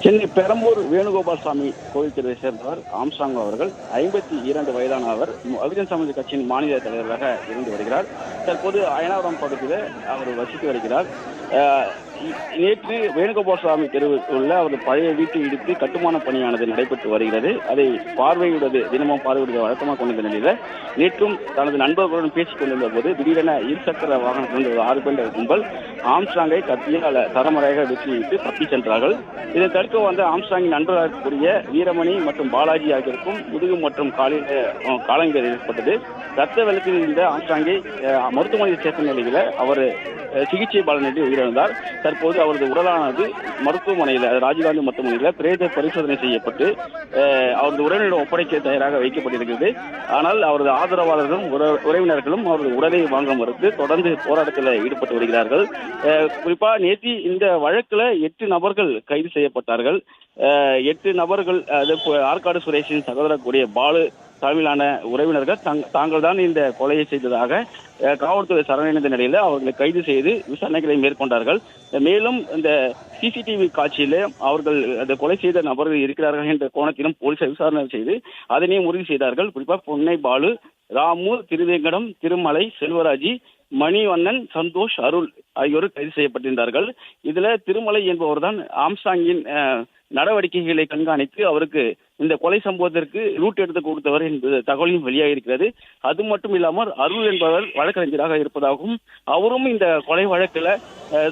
சென்னை பெரம்பூர் வேணுகோபால் சாமி கோவில் தெருவை சேர்ந்தவர் ஆம்ஸ்ட்ராங் அவர்கள். 52 வயதான அவர் பகுஜன் சமாஜ் கட்சியின் மாநில தலைவராக இருந்து வருகிறார். தற்போது அயனாவரம் பகுதியில் அவர் வசித்து வருகிறார். நேற்று வேணுகோபால் சுவாமி தெருவில் உள்ள அவரது பழைய வீட்டை இடித்து கட்டுமான பணியானது நடைபெற்று வருகிறது. அதை தினமும் பார்வையிடுவதை வழக்கமாக கொண்டிருந்த நிலையில் நேற்றும் தனது நண்பர்களுடன் பேசிக் கொண்டிருந்த போது திடீரென இருசக்கர வாகனத்தில் 6 பேர் கும்பல் ஆம்ஸ்ட்ராங்கை கத்தியால் தரமுறையாக வெற்றியிட்டு தப்பி சென்றார்கள். இதை தடுக்க வந்த ஆம்ஸ்ட்ராங்கின் நண்பராக இருக்கக்கூடிய வீரமணி மற்றும் பாலாஜி ஆகியோருக்கும் முதுகு மற்றும் காலங்கள் ஏற்பட்டது. ரத்த வெள்ளத்தில் இருந்த ஆம்ஸ்ட்ராங்கை மருத்துவமனையில் சேர்த்த நிலையில் அவர் சிகிச்சை பலனின்றி உயிரிழந்தார். தற்போது அவரது உடலானது மருத்துவமனையில் ராஜீவ்காந்தி மருத்துவமனையில் பிரேத பரிசோதனை செய்யப்பட்டு அவரது உறவினரிடம் ஒப்படைக்க தயாராக வைக்கப்பட்டிருக்கிறது. ஆனால் அவரது ஆதரவாளர்களும் உறவினர்களும் அவரது உடலை வாங்க மறுத்து தொடர்ந்து போராட்டத்தில் ஈடுபட்டு வருகிறார்கள். குறிப்பா நேற்று இந்த வழக்கில் 8 நபர்கள் கைது செய்யப்பட்டார்கள். 8 நபர்கள் ஆற்காடு சுரேஷின் சகோதரர் கூடிய பாலு தலைமையிலான உறவினர்கள் தாங்கள் தான் இந்த கொலையை செய்ததாக காவல்துறை சரணடைந்த நிலையில் அவர்களை கைது செய்து விசாரணைகளை மேற்கொண்டார்கள். மேலும் இந்த சிசிடிவி காட்சியிலே அவர்கள் அந்த கொலை செய்த நபர்கள் இருக்கிறார்கள் என்ற கோணத்திலும் போலீசார் விசாரணை செய்து அதனையும் உறுதி செய்தார்கள். குறிப்பாக பொன்னை பாலு, ராமு, திருவேங்கடம், திருமலை, செல்வராஜி, மணிவண்ணன், சந்தோஷ், அருள் ஆகியோர் கைது செய்யப்பட்டிருந்தார்கள். இதுல திருமலை என்பவர் தான் ஆம்ஸ்ட்ராங்கின் நடவடிக்கைகளை கண்காணித்து அவருக்கு இந்த கொலை சம்பவத்திற்கு ரூட் எடுத்து கொடுத்தவர் என்பது தகவலையும் வெளியாக இருக்கிறது. அது மட்டும் இல்லாமல் அருள் என்பவர் வழக்கறிஞராக இருப்பதாகவும் அவரும் இந்த கொலை வழக்கில்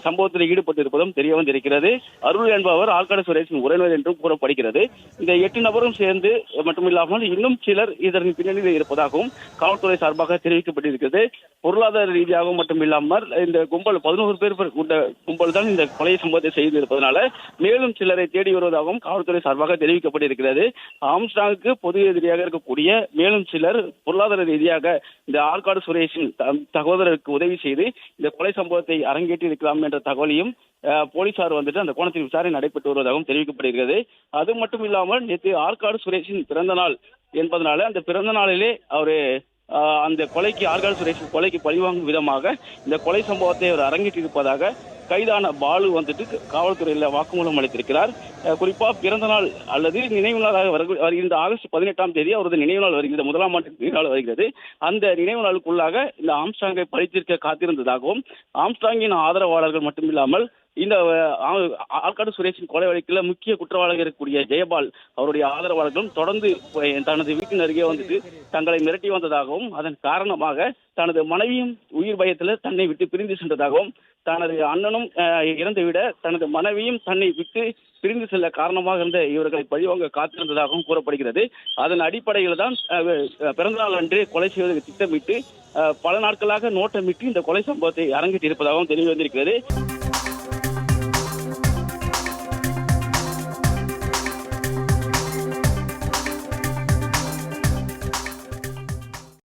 சம்பவத்தில் ஈடுபட்டு இருப்பதும் தெரிய வந்திருக்கிறது. அருள் என்பவர் ஆற்காடு சுரேஷின் உறவினர் என்றும் கூறப்படுகிறது. இந்த 8 நபரும் சேர்ந்து மட்டுமில்லாமல் இன்னும் சிலர் இதன் பின்னணியில் இருப்பதாகவும் காவல்துறை சார்பாக தெரிவிக்கப்பட்டிருக்கிறது. பொருளாதார ரீதியாகவும் மட்டுமில்லாமல் இந்த கும்பல் 11 பேர் கொண்ட கும்பல் தான் இந்த கொலை சம்பவத்தை செய்திருப்பதனால மேலும் சிலரை தேடி வருவதாகவும் காவல்துறை சார்பாக தெரிவிக்கப்பட்டிருக்கிறது. ஆம்ஸ்ட்ராங்குக்கு பொது எதிரியாக இருக்கக்கூடிய மேலும் சிலர் பொருளாதார ரீதியாக இந்த ஆற்காடு சுரேஷின் சகோதரருக்கு உதவி செய்து இந்த கொலை சம்பவத்தை அரங்கேற்றி இருக்கலாம் என்ற தகவலையும் போலீசார் அந்த கோணத்தில் விசாரணை நடைபெற்று வருவதாகவும் தெரிவிக்கப்படுகிறது. அது மட்டும் இல்லாமல் நேற்று ஆற்காடு சுரேஷின் பிறந்த நாள் என்பதனால அந்த பிறந்த நாளிலே அவரு அந்த ஆற்காடு சுரேஷின் கொலைக்கு பழிவாங்கும் விதமாக இந்த கொலை சம்பவத்தை அவர் அரங்கேற்றிருப்பதாக கைதான பாலு காவல்துறையில் வாக்குமூலம் அளித்திருக்கிறார். குறிப்பா பிறந்த நாள் அல்லது நினைவு நாளாக வருகின்ற ஆகஸ்ட் 18ஆம் தேதி அவரது நினைவு நாள் வருகிறது. 1ஆம் ஆண்டு நினைவு நாள் வருகிறது. அந்த நினைவு நாளுக்குள்ளாக இந்த ஆம்ஸ்ட்ராங்கை பழித்திருக்க காத்திருந்ததாகவும் ஆம்ஸ்ட்ராங்கின் ஆதரவாளர்கள் மட்டுமில்லாமல் இந்த ஆற்காடு சுரேஷின் கொலை வழக்கில் முக்கிய குற்றவாளியாக இருக்கக்கூடிய ஜெயபால் அவருடைய ஆதரவாளர்களும் தொடர்ந்து தனது வீட்டின் அருகே தங்களை மிரட்டி வந்ததாகவும் அதன் காரணமாக தனது மனைவியும் உயிர் பயத்தில் தன்னை விட்டு பிரிந்து சென்றதாகவும் தனது அண்ணனும் இறந்துவிட தனது மனைவியும் தன்னை விட்டு பிரிந்து செல்ல காரணமாக இருந்த இவர்களை பழிவாங்க காத்திருந்ததாகவும் கூறப்படுகிறது. அதன் அடிப்படையில் தான் பிறந்தநாள் அன்று கொலை செய்வதற்கு திட்டமிட்டு பல நாட்களாக நோட்டமிட்டு இந்த கொலை சம்பவத்தை அரங்கேற்றிருப்பதாகவும் தெரிய வந்திருக்கிறது.